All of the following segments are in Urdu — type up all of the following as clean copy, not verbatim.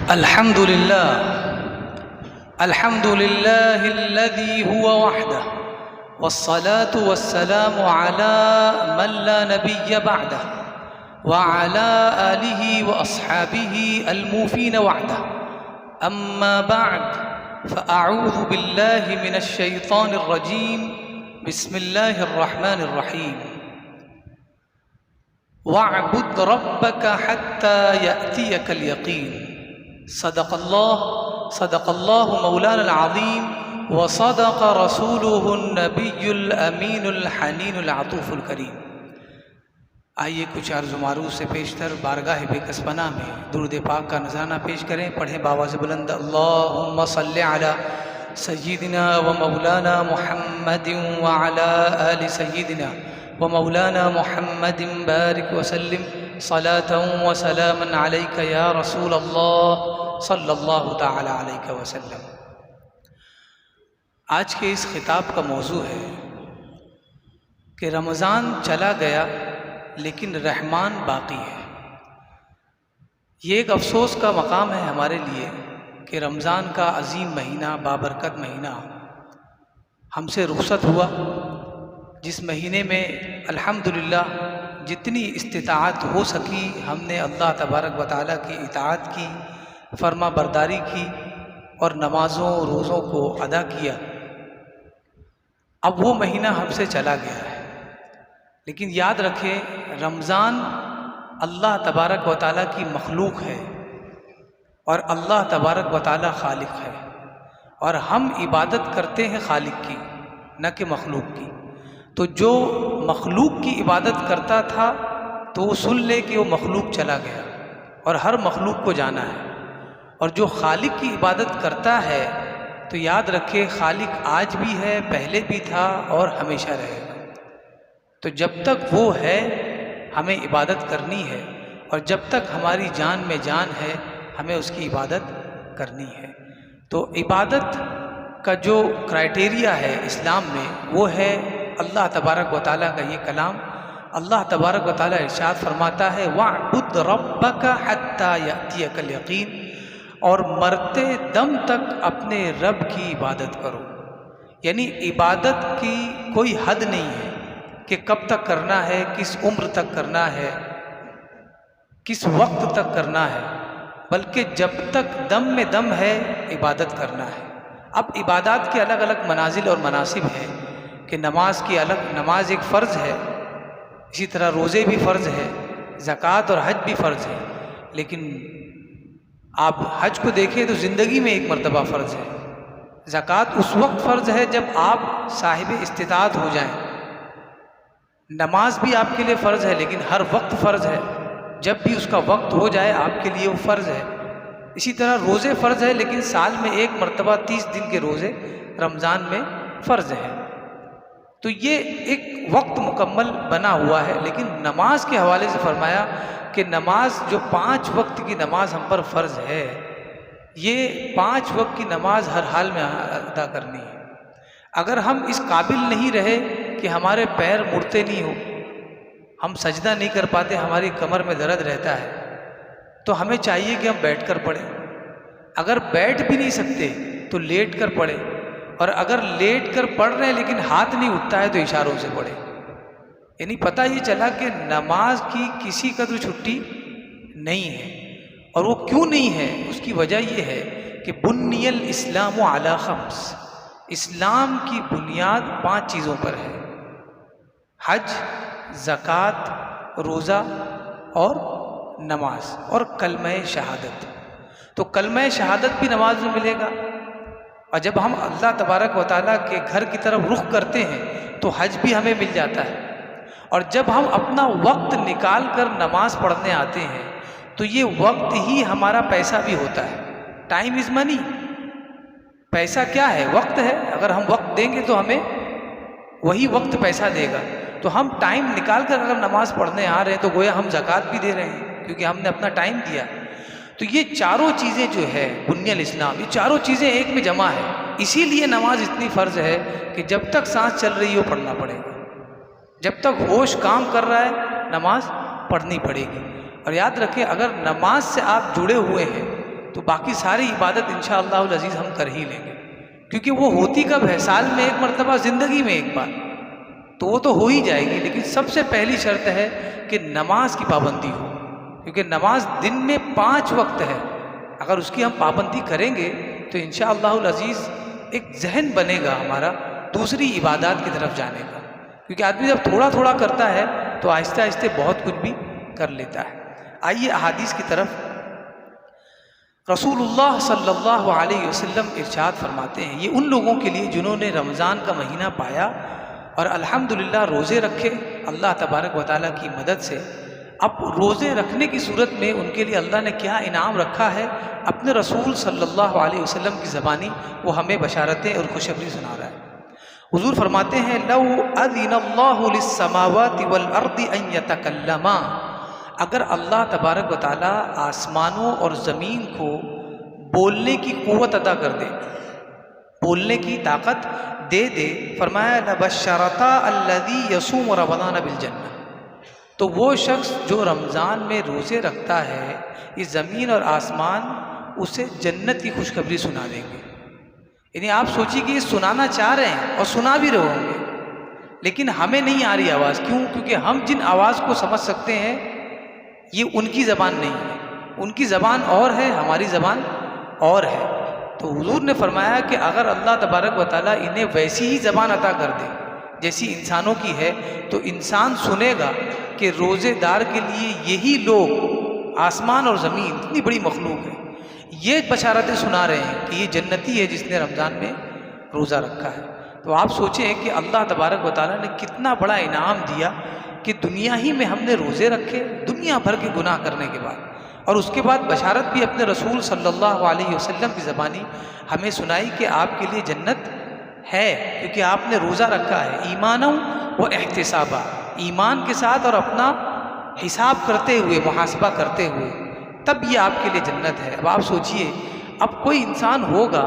الحمد لله الذي هو وحده، والصلاة والسلام على من لا نبي بعده، وعلى آله وأصحابه الموفين وعده. أما بعد، فأعوذ بالله من الشيطان الرجيم. بسم الله الرحمن الرحيم. وَاعْبُدْ رَبَّكَ حَتَّى يَأْتِيَكَ الْيَقِينُ. صدق اللہ مولانا العظیم، وصدق رسولہ النبی الامین الحنین العطوف الکریم. آئیے کچھ عرض و معروف سے پیشتر بارگاہ بے کس پناہ میں درود پاک کا نذرانہ پیش کریں. پڑھیں بآواز بلند: اللہم صلی علی سیدنا و مولانا محمد وعلی آل سیدنا و مولانا محمد بارک وسلم صلاة و سلاما علیک یا رسول اللہ صلی اللہ تعالی علیہ وسلم. آج کے اس خطاب کا موضوع ہے کہ رمضان چلا گیا لیکن رحمان باقی ہے. یہ ایک افسوس کا مقام ہے ہمارے لیے کہ رمضان کا عظیم مہینہ، بابرکت مہینہ ہم سے رخصت ہوا، جس مہینے میں الحمدللہ جتنی استطاعت ہو سکی ہم نے اللہ تبارک و تعالیٰ کی اطاعت کی، فرما برداری کی اور نمازوں روزوں کو ادا کیا. اب وہ مہینہ ہم سے چلا گیا ہے، لیکن یاد رکھیں رمضان اللہ تبارک و تعالیٰ کی مخلوق ہے اور اللہ تبارک و تعالیٰ خالق ہے، اور ہم عبادت کرتے ہیں خالق کی نہ کہ مخلوق کی. تو جو مخلوق کی عبادت کرتا تھا تو وہ سن لے کہ وہ مخلوق چلا گیا اور ہر مخلوق کو جانا ہے، اور جو خالق کی عبادت کرتا ہے تو یاد رکھے خالق آج بھی ہے، پہلے بھی تھا اور ہمیشہ رہے گا. تو جب تک وہ ہے ہمیں عبادت کرنی ہے، اور جب تک ہماری جان میں جان ہے ہمیں اس کی عبادت کرنی ہے. تو عبادت کا جو کرائٹیریا ہے اسلام میں وہ ہے اللہ تبارک و تعالیٰ کا یہ کلام. اللہ تبارک و تعالیٰ ارشاد فرماتا ہے: وَاعْبُدْ رَبَّكَ حَتَّى يَأْتِيَكَ الْيَقِينُ، اور مرتے دم تک اپنے رب کی عبادت کرو. یعنی عبادت کی کوئی حد نہیں ہے کہ کب تک کرنا ہے، کس عمر تک کرنا ہے، کس وقت تک کرنا ہے، بلکہ جب تک دم میں دم ہے عبادت کرنا ہے. اب عبادات کے الگ الگ منازل اور مناسب ہیں کہ نماز کی الگ، نماز ایک فرض ہے، اسی طرح روزے بھی فرض ہے، زکوٰۃ اور حج بھی فرض ہے. لیکن آپ حج کو دیکھیں تو زندگی میں ایک مرتبہ فرض ہے. زکوٰۃ اس وقت فرض ہے جب آپ صاحب استطاعت ہو جائیں. نماز بھی آپ کے لیے فرض ہے لیکن ہر وقت فرض ہے، جب بھی اس کا وقت ہو جائے آپ کے لیے وہ فرض ہے. اسی طرح روزے فرض ہے لیکن سال میں ایک مرتبہ 30 دن کے روزے رمضان میں فرض ہے. تو یہ ایک وقت مکمل بنا ہوا ہے. لیکن نماز کے حوالے سے فرمایا کہ نماز جو 5 وقت کی نماز ہم پر فرض ہے، یہ 5 وقت کی نماز ہر حال میں ادا کرنی ہے. اگر ہم اس قابل نہیں رہے کہ ہمارے پیر مڑتے نہیں ہو، ہم سجدہ نہیں کر پاتے، ہماری کمر میں درد رہتا ہے، تو ہمیں چاہیے کہ ہم بیٹھ کر پڑھیں. اگر بیٹھ بھی نہیں سکتے تو لیٹ کر پڑھیں، اور اگر لیٹ کر پڑھ رہے ہیں لیکن ہاتھ نہیں اٹھتا ہے تو اشاروں سے پڑھیں. یعنی پتہ یہ چلا کہ نماز کی کسی قدر چھٹی نہیں ہے. اور وہ کیوں نہیں ہے؟ اس کی وجہ یہ ہے کہ بنی الاسلام علی 5، اسلام کی بنیاد 5 چیزوں پر ہے: حج، زکوٰۃ، روزہ اور نماز اور کلمہ شہادت. تو کلمہ شہادت بھی نماز میں ملے گا، اور جب ہم اللہ تبارک و تعالیٰ کے گھر کی طرف رخ کرتے ہیں تو حج بھی ہمیں مل جاتا ہے. اور جب ہم اپنا وقت نکال کر نماز پڑھنے آتے ہیں تو یہ وقت ہی ہمارا پیسہ بھی ہوتا ہے. ٹائم از منی. پیسہ کیا ہے؟ وقت ہے. اگر ہم وقت دیں گے تو ہمیں وہی وقت پیسہ دے گا. تو ہم ٹائم نکال کر اگر نماز پڑھنے آ رہے ہیں تو گویا ہم زکوٰۃ بھی دے رہے ہیں کیونکہ ہم نے اپنا ٹائم دیا. تو یہ چاروں چیزیں جو ہے بنی الاسلام، یہ چاروں چیزیں ایک میں جمع ہے. اسی لیے نماز اتنی فرض ہے کہ جب تک سانس چل رہی ہو پڑھنا پڑے گا، جب تک ہوش کام کر رہا ہے نماز پڑھنی پڑے گی. اور یاد رکھیں اگر نماز سے آپ جڑے ہوئے ہیں تو باقی ساری عبادت انشاءاللہ العزیز ہم کر ہی لیں گے، کیونکہ وہ ہوتی کب ہے؟ سال میں ایک مرتبہ، زندگی میں ایک بار، تو وہ تو ہو ہی جائے گی۔ لیکن سب سے پہلی شرط ہے کہ نماز کی پابندی ہو، کیونکہ نماز دن میں 5 وقت ہے، اگر اس کی ہم پابندی کریں گے تو انشاءاللہ العزیز ایک ذہن بنے گا ہمارا دوسری عبادات کی طرف جانے کا، کیونکہ آدمی جب تھوڑا تھوڑا کرتا ہے تو آہستہ آہستہ بہت کچھ بھی کر لیتا ہے۔ آئیے احادیث کی طرف۔ رسول اللہ صلی اللہ علیہ وسلم ارشاد فرماتے ہیں، یہ ان لوگوں کے لیے جنہوں نے رمضان کا مہینہ پایا اور الحمدللہ روزے رکھے اللہ تبارک و تعالیٰ کی مدد سے۔ اب روزے رکھنے کی صورت میں ان کے لیے اللہ نے کیا انعام رکھا ہے، اپنے رسول صلی اللہ علیہ وسلم کی زبانی وہ ہمیں بشارتیں اور خوشخبری سنا رہا ہے۔ حضور فرماتے ہیں، لو اذن اللہ للسماوات والارض ان یتکلما، اگر اللہ تبارک و تعالیٰ آسمانوں اور زمین کو بولنے کی قوت عطا کر دے، بولنے کی طاقت دے دے، فرمایا لبشرتا الذی یصوم رمضان بالجنہ، تو وہ شخص جو رمضان میں روزے رکھتا ہے، یہ زمین اور آسمان اسے جنت کی خوشخبری سنا دیں گے۔ یعنی آپ سوچیے کہ یہ سنانا چاہ رہے ہیں اور سنا بھی رہے ہوں گے، لیکن ہمیں نہیں آ رہی آواز، کیوں؟ کیونکہ ہم جن آواز کو سمجھ سکتے ہیں یہ ان کی زبان نہیں ہے، ان کی زبان اور ہے، ہماری زبان اور ہے۔ تو حضور نے فرمایا کہ اگر اللہ تبارک و تعالیٰ انہیں ویسی ہی زبان عطا کر دے جیسی انسانوں کی ہے، تو انسان سنے گا کہ روزے دار کے لیے یہی لوگ، آسمان اور زمین اتنی بڑی مخلوق ہے، یہ بشارتیں سنا رہے ہیں کہ یہ جنتی ہے جس نے رمضان میں روزہ رکھا ہے۔ تو آپ سوچیں کہ اللہ تبارک و تعالیٰ نے کتنا بڑا انعام دیا کہ دنیا ہی میں ہم نے روزے رکھے، دنیا بھر کے گناہ کرنے کے بعد، اور اس کے بعد بشارت بھی اپنے رسول صلی اللہ علیہ وسلم کی زبانی ہمیں سنائی کہ آپ کے لیے جنت ہے، کیونکہ آپ نے روزہ رکھا ہے ایمانا و احتسابا، ایمان کے ساتھ اور اپنا حساب کرتے ہوئے، محاسبہ کرتے ہوئے، تب یہ آپ کے لیے جنت ہے۔ اب آپ سوچئے، اب کوئی انسان ہوگا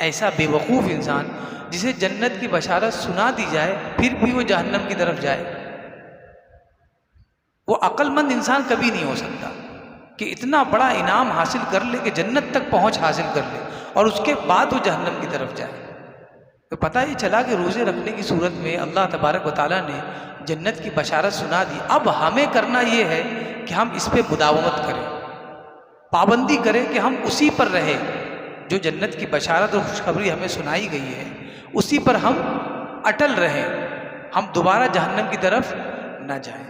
ایسا بے وقوف انسان جسے جنت کی بشارت سنا دی جائے پھر بھی وہ جہنم کی طرف جائے؟ وہ عقل مند انسان کبھی نہیں ہو سکتا کہ اتنا بڑا انعام حاصل کر لے کہ جنت تک پہنچ حاصل کر لے اور اس کے بعد وہ جہنم کی طرف جائے۔ تو پتہ یہ چلا کہ روزے رکھنے کی صورت میں اللہ تبارک و تعالیٰ نے جنت کی بشارت سنا دی۔ اب ہمیں کرنا یہ ہے کہ ہم اس پہ مداومت کریں، پابندی کریں کہ ہم اسی پر رہیں جو جنت کی بشارت اور خوشخبری ہمیں سنائی گئی ہے، اسی پر ہم اٹل رہیں، ہم دوبارہ جہنم کی طرف نہ جائیں۔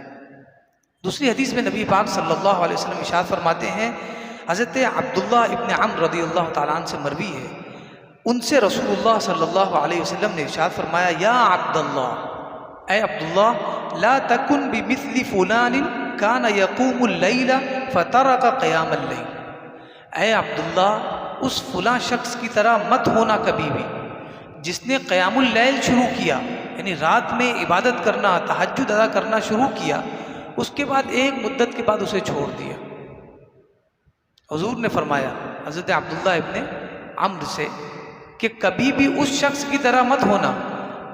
دوسری حدیث میں نبی پاک صلی اللہ علیہ وسلم ارشاد فرماتے ہیں، حضرت عبداللہ ابن عمرو رضی اللہ تعالیٰ عنہ سے مروی ہے، ان سے رسول اللہ صلی اللہ علیہ وسلم نے ارشاد فرمایا، یا عبداللہ، اے عبداللہ، لا تکن بمثل فلان کان یقوم اللیل فترک قیام اللیل، اے عبداللہ، اس فلاں شخص کی طرح مت ہونا کبھی بھی جس نے قیام اللیل شروع کیا، یعنی رات میں عبادت کرنا، تہجد ادا کرنا شروع کیا، اس کے بعد ایک مدت کے بعد اسے چھوڑ دیا۔ حضور نے فرمایا حضرت عبداللہ ابن عمرو سے کہ کبھی بھی اس شخص کی طرح مت ہونا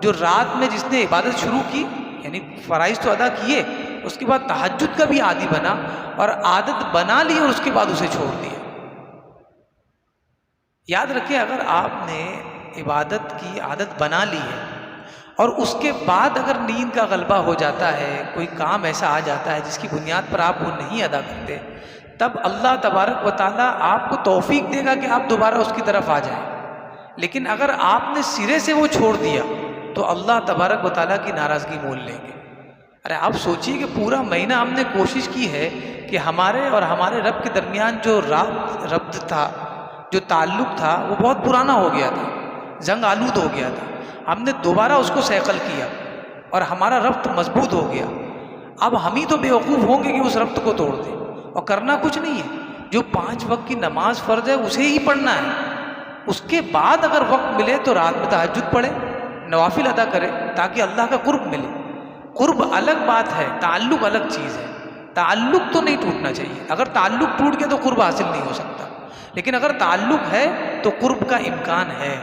جو رات میں جس نے عبادت شروع کی، یعنی فرائض تو ادا کیے، اس کے بعد تہجد کا بھی عادی بنا اور عادت بنا لی اور اس کے بعد اسے چھوڑ دیا۔ یاد رکھیں، اگر آپ نے عبادت کی عادت بنا لی ہے اور اس کے بعد اگر نیند کا غلبہ ہو جاتا ہے، کوئی کام ایسا آ جاتا ہے جس کی بنیاد پر آپ وہ نہیں ادا کرتے، تب اللہ تبارک و تعالیٰ آپ کو توفیق دے گا کہ آپ دوبارہ اس کی طرف آ جائیں۔ لیکن اگر آپ نے سرے سے وہ چھوڑ دیا تو اللہ تبارک و تعالیٰ کی ناراضگی مول لیں گے۔ ارے آپ سوچئے کہ پورا مہینہ ہم نے کوشش کی ہے کہ ہمارے اور ہمارے رب کے درمیان جو ربط تھا، جو تعلق تھا، وہ بہت پرانا ہو گیا تھا، زنگ آلود ہو گیا تھا، ہم نے دوبارہ اس کو صیقل کیا اور ہمارا ربط مضبوط ہو گیا۔ اب ہم ہی تو بے وقوف ہوں گے کہ اس ربط کو توڑ دیں، اور کرنا کچھ نہیں ہے، جو 5 وقت کی نماز فرض ہے اسے ہی پڑھنا ہے، اس کے بعد اگر وقت ملے تو رات میں تہجد پڑھے، نوافل ادا کرے تاکہ اللہ کا قرب ملے۔ قرب الگ بات ہے، تعلق الگ چیز ہے، تعلق تو نہیں ٹوٹنا چاہیے، اگر تعلق ٹوٹ گیا تو قرب حاصل نہیں ہو سکتا، لیکن اگر تعلق ہے تو قرب کا امکان ہے،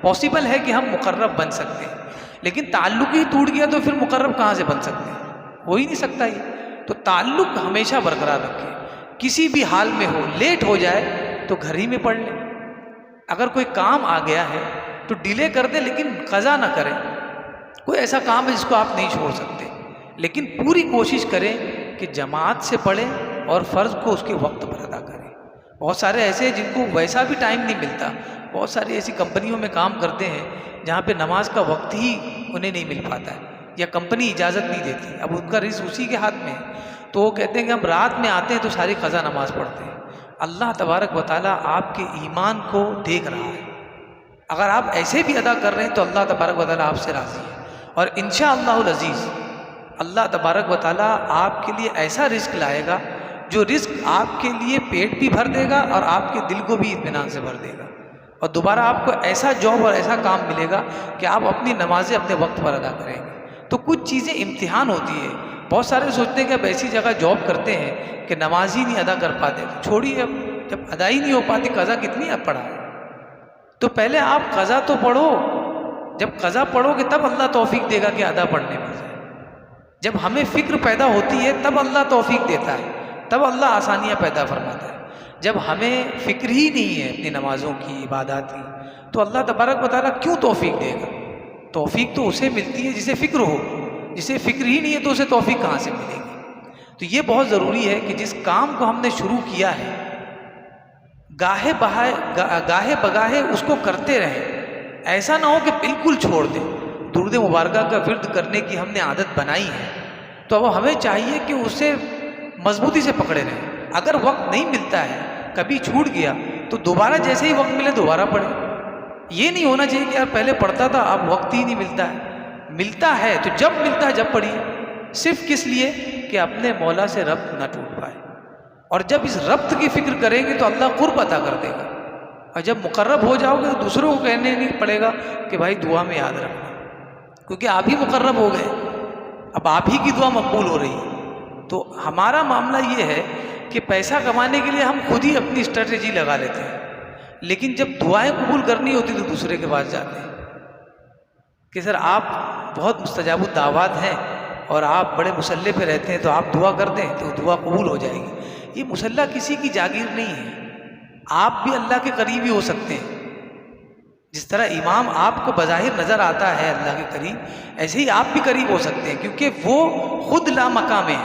پاسبل ہے کہ ہم مقرب بن سکتے ہیں، لیکن تعلق ہی ٹوٹ گیا تو پھر مقرب کہاں سے بن سکتے ہیں؟ ہو ہی نہیں سکتا یہ۔ تو تعلق ہمیشہ برقرار رکھیں، کسی بھی حال میں ہو، لیٹ ہو جائے تو گھر ہی میں پڑھ لیں. اگر کوئی کام آ گیا ہے تو ڈیلے کر دیں لیکن قضا نہ کریں. کوئی ایسا کام ہے جس کو آپ نہیں چھوڑ سکتے، لیکن پوری کوشش کریں کہ جماعت سے پڑھیں اور فرض کو اس کے وقت پر ادا کریں. بہت سارے ایسے ہیں جن کو ویسا بھی ٹائم نہیں ملتا. بہت ساری ایسی کمپنیوں میں کام کرتے ہیں جہاں پہ نماز کا وقت ہی انہیں نہیں مل پاتا ہے یا کمپنی اجازت نہیں دیتی. اب ان کا رزق اسی کے ہاتھ میں ہے، تو وہ کہتے ہیں کہ ہم رات میں آتے ہیں تو ساری قضا نماز پڑھتے ہیں. اللہ تبارک و تعالیٰ آپ کے ایمان کو دیکھ رہا ہے. اگر آپ ایسے بھی ادا کر رہے ہیں تو اللہ تبارک و تعالیٰ آپ سے راضی ہے، اور انشاءاللہ العزیز اللہ تبارک و تعالیٰ آپ کے لیے ایسا رزق لائے گا جو رزق آپ کے لیے پیٹ بھی بھر دے گا اور آپ کے دل کو بھی اطمینان سے بھر دے گا. اور دوبارہ آپ کو ایسا جاب اور ایسا کام ملے گا کہ آپ اپنی نمازیں اپنے وقت پر ادا کریں گے. تو کچھ چیزیں امتحان ہوتی ہے. بہت سارے سوچتے ہیں کہ اب ایسی جگہ جاب کرتے ہیں کہ نماز ہی نہیں ادا کر پاتے. چھوڑیے، اب جب ادا ہی نہیں ہو پاتی قضا کتنی اب پڑھا ہے. تو پہلے آپ قضا تو پڑھو. جب قضا پڑھو گے تب اللہ توفیق دے گا کہ ادا پڑھنے میں جائے. جب ہمیں فکر پیدا ہوتی ہے تب اللہ توفیق دیتا ہے، تب اللہ آسانیاں پیدا فرماتا ہے. جب ہمیں فکر ہی نہیں ہے اپنی نمازوں کی، عبادات کی، تو اللہ تبارک و تعالیٰ کیوں توفیق دے گا؟ توفیق تو اسے ملتی ہے جسے فکر ہو. جسے فکر ہی نہیں ہے تو اسے توفیق کہاں سے ملے گی؟ تو یہ بہت ضروری ہے کہ جس کام کو ہم نے شروع کیا ہے گاہے بگاہے اس کو کرتے رہیں. ایسا نہ ہو کہ بالکل چھوڑ دیں. درود مبارکہ کا ورد کرنے کی ہم نے عادت بنائی ہے تو اب ہمیں چاہیے کہ اسے مضبوطی سے پکڑے رہیں. اگر وقت نہیں ملتا ہے، کبھی چھوٹ گیا، تو دوبارہ جیسے ہی وقت ملے دوبارہ پڑھیں. یہ نہیں ہونا چاہیے کہ یار پہلے پڑھتا تھا اب وقت ہی نہیں ملتا ہے. ملتا ہے تو جب ملتا ہے جب پڑھیے. صرف کس لیے کہ اپنے مولا سے ربط نہ ٹوٹ پائے. اور جب اس ربط کی فکر کریں گے تو اللہ قرب عطا کر دے گا. اور جب مقرب ہو جاؤ گے تو دوسروں کو کہنے نہیں پڑے گا کہ بھائی دعا میں یاد رکھنا، کیونکہ آپ ہی مقرب ہو گئے. اب آپ ہی کی دعا مقبول ہو رہی ہے. تو ہمارا معاملہ یہ ہے کہ پیسہ کمانے کے لیے ہم خود ہی اپنی اسٹریٹجی لگا لیتے ہیں، لیکن جب دعائیں قبول کرنی ہوتی تو دوسرے کے پاس جاتے ہیں کہ سر آپ بہت مستجاب الدعوات ہیں اور آپ بڑے مسلح پہ رہتے ہیں تو آپ دعا کر دیں تو دعا قبول ہو جائے گی. یہ مسلح کسی کی جاگیر نہیں ہے. آپ بھی اللہ کے قریب ہی ہو سکتے ہیں. جس طرح امام آپ کو بظاہر نظر آتا ہے اللہ کے قریب، ایسے ہی آپ بھی قریب ہو سکتے ہیں، کیونکہ وہ خود لا مقام ہے.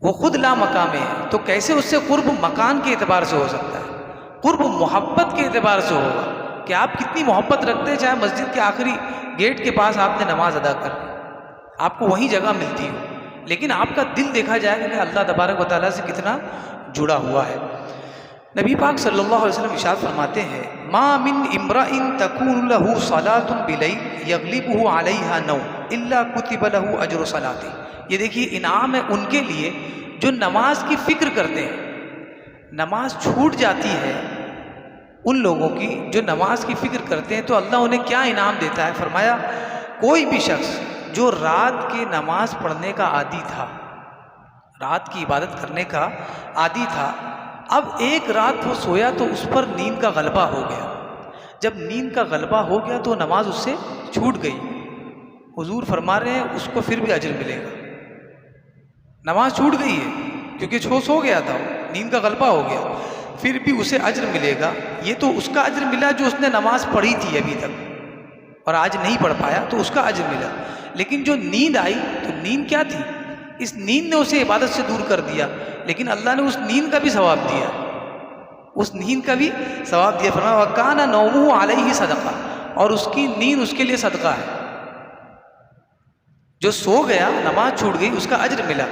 وہ خود لا مقام ہے. تو کیسے اس سے قرب مکان کے اعتبار سے ہو سکتا ہے؟ قرب محبت کے اعتبار سے ہوگا کہ آپ کتنی محبت رکھتے ہیں. چاہے مسجد کے آخری گیٹ کے پاس آپ نے نماز ادا کر آپ کو وہیں جگہ ملتی ہو، لیکن آپ کا دل دیکھا جائے گا کہ اللہ تبارک و تعالیٰ سے کتنا جڑا ہوا ہے. نبی پاک صلی اللہ علیہ وسلم ارشاد فرماتے ہیں ما من امرئ تکون له صلاۃ بلیل یغلبہ علیہا نوم الا کتب له اجر صلاۃ. یہ دیکھیے انعام ہے ان کے لیے جو نماز کی فکر کرتے ہیں. نماز چھوٹ جاتی ہے ان لوگوں کی جو نماز کی فکر کرتے ہیں تو اللہ انہیں کیا انعام دیتا ہے. فرمایا کوئی بھی شخص جو رات کی نماز پڑھنے کا عادی تھا، رات کی عبادت کرنے کا عادی تھا، اب ایک رات وہ سویا تو اس پر نیند کا غلبہ ہو گیا. جب نیند کا غلبہ ہو گیا تو نماز اس سے چھوٹ گئی. حضور فرما رہے ہیں اس کو پھر بھی اجر ملے گا. نماز چھوٹ گئی ہے کیونکہ سو گیا تھا، نیند کا غلبہ ہو گیا، پھر بھی اسے اجر ملے گا. یہ تو اس کا اجر ملا جو اس نے نماز پڑھی تھی ابھی تک اور آج نہیں پڑھ پایا تو اس کا اجر ملا. لیکن جو نیند آئی تو نیند کیا تھی؟ اس نیند نے اسے عبادت سے دور کر دیا، لیکن اللہ نے اس نیند کا بھی ثواب دیا. اس نیند کا بھی ثواب دیا. فرمایا وَكَانَ نَوْمُهُ عَلَيْهِ صَدَقَةً، اور اس کی نیند اس کے لیے صدقہ ہے. جو سو گیا نماز چھوٹ گئی اس کا اجر ملا،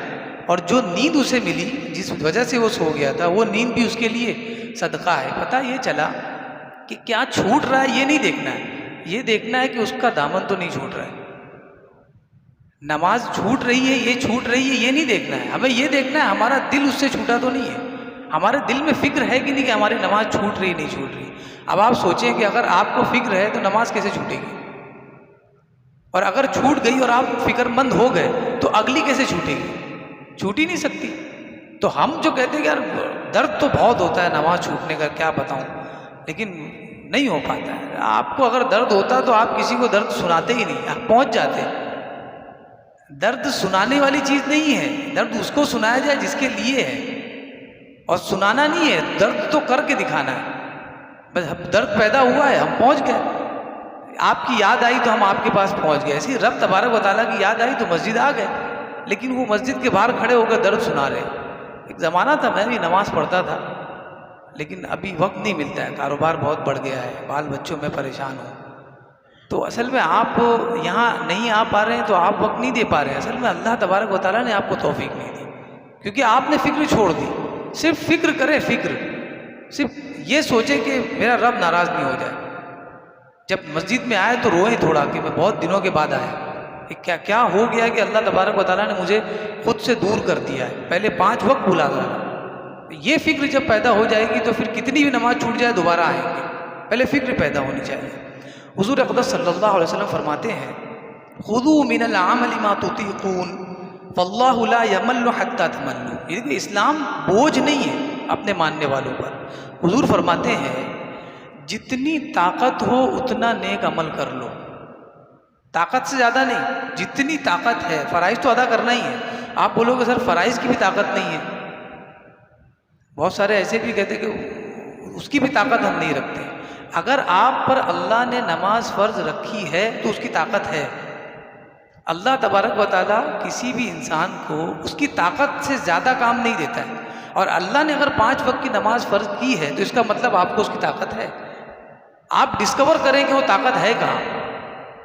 اور جو نیند اسے ملی جس وجہ سے وہ سو گیا تھا وہ نیند بھی اس کے لیے صدقہ ہے. پتہ یہ چلا کہ کیا چھوٹ رہا ہے یہ نہیں دیکھنا ہے، یہ دیکھنا ہے کہ اس کا دامن تو نہیں چھوٹ رہا ہے. نماز چھوٹ رہی ہے، یہ چھوٹ رہی ہے، یہ نہیں دیکھنا ہے. ہمیں یہ دیکھنا ہے ہمارا دل اس سے چھوٹا تو نہیں ہے. ہمارے دل میں فکر ہے کہ نہیں کہ ہماری نماز چھوٹ رہی نہیں چھوٹ رہی. اب آپ سوچیں کہ اگر آپ کو فکر ہے تو نماز کیسے چھوٹے گی، اور اگر چھوٹ گئی اور آپ فکر مند ہو گئے تو اگلی کیسے چھوٹے گی؟ چھوٹ ہی نہیں سکتی. تو ہم جو کہتے ہیں کہ یار درد تو بہت ہوتا ہے نماز چھوٹنے کا، کیا بتاؤں، لیکن نہیں ہو پاتا ہے. آپ کو اگر درد ہوتا تو آپ کسی کو درد سناتے ہی نہیں، آپ پہنچ جاتے. درد سنانے والی چیز نہیں ہے، درد اس کو سنایا جائے جس کے لیے ہے. اور سنانا نہیں ہے، درد تو کر کے دکھانا ہے. بس درد پیدا ہوا ہے، ہم پہنچ گئے. آپ کی یاد آئی تو ہم آپ کے پاس پہنچ گئے. ایسے رب تبارک و تعالیٰ کی یاد آئی تو مسجد آ گئے، لیکن وہ مسجد کے باہر کھڑے ہو کر درد سنا رہے. ایک زمانہ تھا میں بھی نماز پڑھتا تھا، لیکن ابھی وقت نہیں ملتا ہے، کاروبار بہت بڑھ گیا ہے، بال بچوں میں پریشان ہوں. تو اصل میں آپ یہاں نہیں آ پا رہے ہیں تو آپ وقت نہیں دے پا رہے ہیں. اصل میں اللہ تبارک و تعالیٰ نے آپ کو توفیق نہیں دی، کیونکہ آپ نے فکر چھوڑ دی. صرف فکر کریں، فکر صرف یہ سوچیں کہ میرا رب ناراض نہیں ہو جائے. جب مسجد میں آئے تو روئیں تھوڑا کہ میں بہت دنوں کے بعد آیا، کہ کیا ہو گیا کہ اللہ تبارک و تعالیٰ نے مجھے خود سے دور کر دیا ہے. پہلے 5 وقت بھلا تھا. یہ فکر جب پیدا ہو جائے گی تو پھر کتنی بھی نماز چھوٹ جائے دوبارہ آئیں گے. پہلے فکر پیدا ہونی چاہیے. حضور اقدس صلی اللہ علیہ وسلم فرماتے ہیں خذوا من العمل ما تطيقون فاللہ لا یمل حتی تملوا. یہ کہ اسلام بوجھ نہیں ہے اپنے ماننے والوں پر. حضور فرماتے ہیں جتنی طاقت ہو اتنا نیک عمل کر لو. طاقت سے زیادہ نہیں، جتنی طاقت ہے. فرائض تو ادا کرنا ہی ہے. آپ بولو گے سر فرائض کی بھی طاقت نہیں ہے. بہت سارے ایسے بھی کہتے کہ اس کی بھی طاقت ہم نہیں رکھتے. اگر آپ پر اللہ نے نماز فرض رکھی ہے تو اس کی طاقت ہے. اللہ تبارک و تعالیٰ کسی بھی انسان کو اس کی طاقت سے زیادہ کام نہیں دیتا ہے. اور اللہ نے اگر 5 وقت کی نماز فرض کی ہے تو اس کا مطلب آپ کو اس کی طاقت ہے. آپ ڈسکور کریں کہ وہ طاقت ہے کہاں،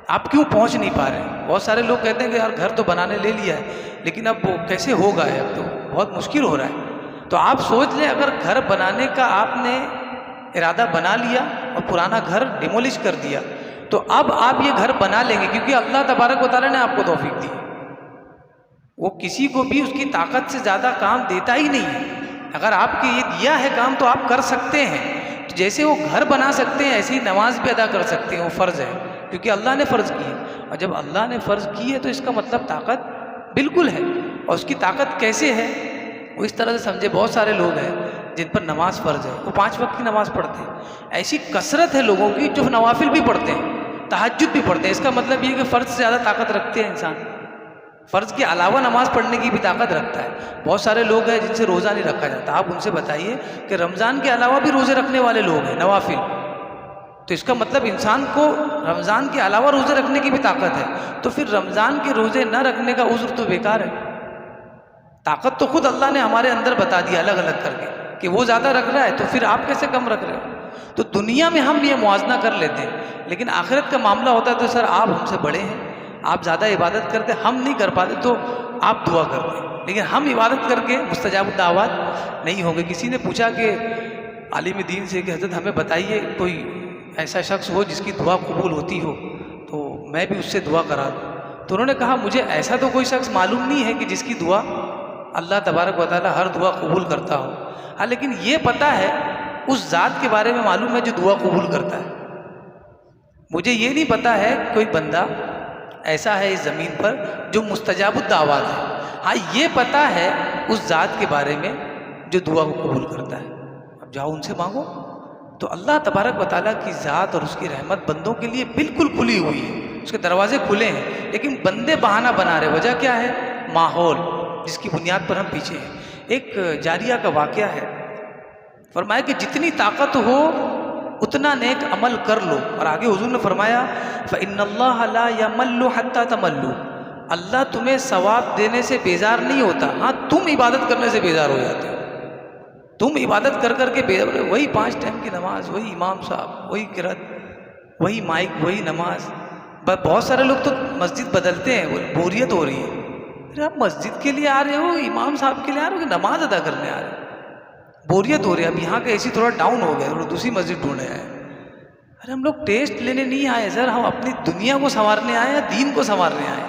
آپ کیوں پہنچ نہیں پا رہے ہیں. بہت سارے لوگ کہتے ہیں کہ یار گھر تو بنانے لے لیا ہے، لیکن اب وہ کیسے ہوگا ہے، اب تو بہت مشکل ہو رہا ہے. تو آپ سوچ لیں اگر گھر بنانے کا آپ نے ارادہ بنا لیا اور پرانا گھر ڈیمولش کر دیا تو اب آپ یہ گھر بنا لیں گے، کیونکہ اللہ تبارک و تعالیٰ نے آپ کو توفیق دی. وہ کسی کو بھی اس کی طاقت سے زیادہ کام دیتا ہی نہیں ہے. اگر آپ کے یہ دیا ہے کام تو آپ کر سکتے ہیں. جیسے وہ گھر بنا سکتے ہیں ایسے ہی نماز بھی ادا کر سکتے ہیں. وہ فرض ہے کیونکہ اللہ نے فرض کی ہے، اور جب اللہ نے فرض کی ہے تو اس کا مطلب طاقت بالکل ہے. اور اس کی طاقت کیسے ہے وہ اس طرح سے سمجھے. بہت سارے لوگ ہیں جن پر نماز فرض ہے، وہ 5 وقت کی نماز پڑھتے ہیں. ایسی کثرت ہے لوگوں کی جو نوافل بھی پڑھتے ہیں، تہجد بھی پڑھتے ہیں. اس کا مطلب یہ کہ فرض سے زیادہ طاقت رکھتے ہیں انسان. فرض کے علاوہ نماز پڑھنے کی بھی طاقت رکھتا ہے. بہت سارے لوگ ہیں جن سے روزہ نہیں رکھا جاتا. آپ ان سے بتائیے کہ رمضان کے علاوہ بھی روزے رکھنے والے لوگ ہیں نوافل. تو اس کا مطلب انسان کو رمضان کے علاوہ روزے رکھنے کی بھی طاقت ہے. تو پھر رمضان کے روزے نہ رکھنے کا عذر تو بیکار ہے. طاقت تو خود اللہ نے ہمارے اندر بتا دیا الگ الگ کر کے کہ وہ زیادہ رکھ رہا ہے تو پھر آپ کیسے کم رکھ رہے ہو. تو دنیا میں ہم یہ موازنہ کر لیتے ہیں، لیکن آخرت کا معاملہ ہوتا ہے تو سر آپ ہم سے بڑے ہیں، آپ زیادہ عبادت کرتے، ہم نہیں کر پاتے تو آپ دعا کرتے ہیں. لیکن ہم عبادت کر کے مستجاب الدعوات نہیں ہوں گے. کسی نے پوچھا کہ عالم دین سے کہ حضرت ہمیں بتائیے کوئی ایسا شخص ہو جس کی دعا قبول ہوتی ہو تو میں بھی اس سے دعا کرا دوں. تو انہوں نے کہا مجھے ایسا تو کوئی شخص معلوم نہیں ہے کہ جس کی دعا اللہ تبارک و تعالیٰ ہر دعا قبول کرتا ہو. ہاں لیکن یہ پتہ ہے اس ذات کے بارے میں معلوم ہے جو دعا قبول کرتا ہے. مجھے یہ نہیں پتہ ہے کوئی بندہ ایسا ہے اس زمین پر جو مستجاب الدعوات ہے. ہاں یہ پتہ ہے اس ذات کے بارے میں جو دعا کو قبول کرتا ہے. اب جاؤ ان سے مانگو. تو اللہ تبارک و تعالیٰ کی ذات اور اس کی رحمت بندوں کے لیے بالکل کھلی ہوئی ہے، اس کے دروازے کھلے ہیں. لیکن بندے بہانہ بنا رہے. وجہ کیا ہے؟ ماحول، جس کی بنیاد پر ہم پیچھے ہیں. ایک جاریہ کا واقعہ ہے. فرمایا کہ جتنی طاقت ہو اتنا نیک عمل کر لو. اور آگے حضور نے فرمایا فَإِنَّ اللَّهَ لَا يَمَلُّ حَتَّى تَمَلُّوا. اللہ تمہیں ثواب دینے سے بیزار نہیں ہوتا، ہاں تم عبادت کرنے سے بیزار ہو جاتے ہو. تم عبادت کر کر کے بیزار، وہی 5 ٹائم کی نماز، وہی امام صاحب، وہی قرات، وہی مائک، وہی نماز. بہت سارے لوگ تو مسجد بدلتے ہیں، بوریت ہو رہی ہے. ارے آپ مسجد کے لیے آ رہے ہو، امام صاحب کے لیے آ رہے ہو کہ نماز ادا کرنے آ رہے ہو؟ بوریت ہو رہی ہے. اب یہاں کا اے سی تھوڑا ڈاؤن ہو گیا، تھوڑا دوسری مسجد ڈھونڈے آئے. ارے ہم لوگ ٹیسٹ لینے نہیں آئے سر، ہم اپنی دنیا کو سنوارنے آئے ہیں، دین کو سنوارنے آئے.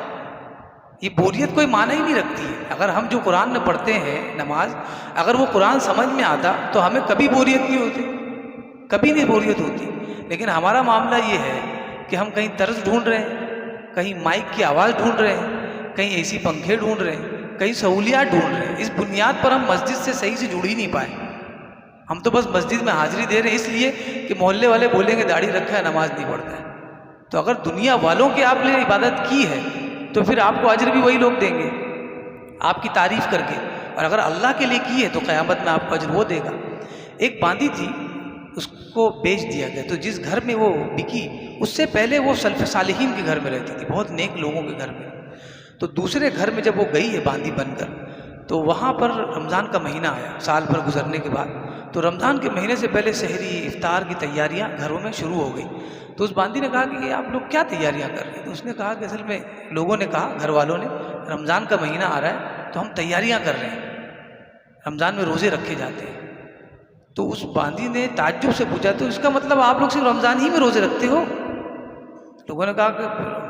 یہ بوریت کوئی معنی ہی نہیں رکھتی ہے. اگر ہم جو قرآن میں پڑھتے ہیں نماز، اگر وہ قرآن سمجھ میں آتا تو ہمیں کبھی بوریت نہیں ہوتی، کبھی نہیں بوریت ہوتی. لیکن ہمارا معاملہ یہ ہے کہ ہم کہیں طرز ڈھونڈ رہے ہیں، کہیں مائک کی آواز ڈھونڈ رہے ہیں، کہیں اے سی پنکھے ڈھونڈ رہے ہیں، کہیں سہولیات ڈھونڈ رہے ہیں. اس بنیاد پر ہم مسجد سے صحیح سے جڑ ہی نہیں پائے. ہم تو بس مسجد میں حاضری دے رہے ہیں اس لیے کہ محلے والے بولیں گے داڑھی رکھا ہے نماز نہیں پڑھتا ہے. تو اگر دنیا والوں کی آپ نے عبادت کی ہے تو پھر آپ کو اجر بھی وہی لوگ دیں گے آپ کی تعریف کر کے. اور اگر اللہ کے لیے کی ہے تو قیامت میں آپ کو اجر وہ دے گا۔ ایک باندی تھی، اس کو بیچ دیا گیا، تو جس گھر میں وہ بکی اس سے پہلے وہ سلف صالحین کے گھر میں رہتی تھی، بہت نیک لوگوں کے گھر میں۔ تو دوسرے گھر میں جب وہ گئی ہے باندی بن کر، تو وہاں پر رمضان کا مہینہ آیا سال بھر گزرنے کے بعد، تو رمضان کے مہینے سے پہلے سحری افطار کی تیاریاں گھروں میں شروع ہو گئی۔ تو اس باندی نے کہا کہ آپ لوگ کیا تیاریاں کر رہے ہیں؟ تو اس نے کہا کہ اصل میں لوگوں نے کہا، گھر والوں نے، رمضان کا مہینہ آ رہا ہے تو ہم تیاریاں کر رہے ہیں، رمضان میں روزے رکھے جاتے ہیں۔ تو اس باندی نے تعجب سے پوچھا تو اس کا مطلب آپ لوگ صرف رمضان ہی میں روزے رکھتے ہو؟ لوگوں نے کہا کہ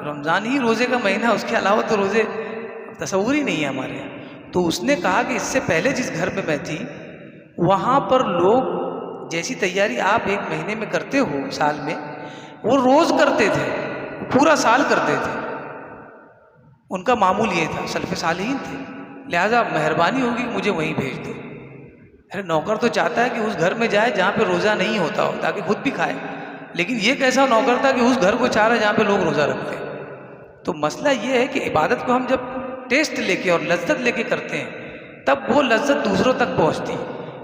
رمضان ہی روزے کا مہینہ، اس کے علاوہ تو روزے تصور ہی نہیں ہے ہمارے یہاں۔ تو اس نے کہا کہ اس سے پہلے جس گھر میں میں تھی وہاں پر لوگ جیسی تیاری آپ ایک مہینے میں کرتے ہو سال میں، وہ روز کرتے تھے، پورا سال کرتے تھے۔ ان کا معمول یہ تھا، سلف صالحین تھے، لہٰذا مہربانی ہوگی کہ مجھے وہیں بھیج دو۔ ارے نوکر تو چاہتا ہے کہ اس گھر میں جائے جہاں پہ روزہ نہیں ہوتا ہو تاکہ خود بھی کھائے، لیکن یہ کیسا نوکر تھا کہ اس گھر کو چاہ رہا ہے جہاں پہ لوگ روزہ رکھتے ہیں۔ تو مسئلہ یہ ہے کہ عبادت کو ہم جب ٹیسٹ لے کے اور لذت لے کے کرتے ہیں تب وہ لذت دوسروں تک پہنچتی،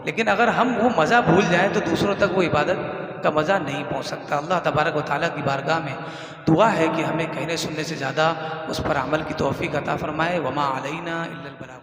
لیکن اگر ہم وہ مزہ بھول جائیں تو دوسروں تک وہ عبادت کا مزہ نہیں پہنچ سکتا۔ اللہ تبارک و تعالیٰ کی بارگاہ میں دعا ہے کہ ہمیں کہنے سننے سے زیادہ اس پر عمل کی توفیق عطا فرمائے۔ وما علینا الا البلاغ۔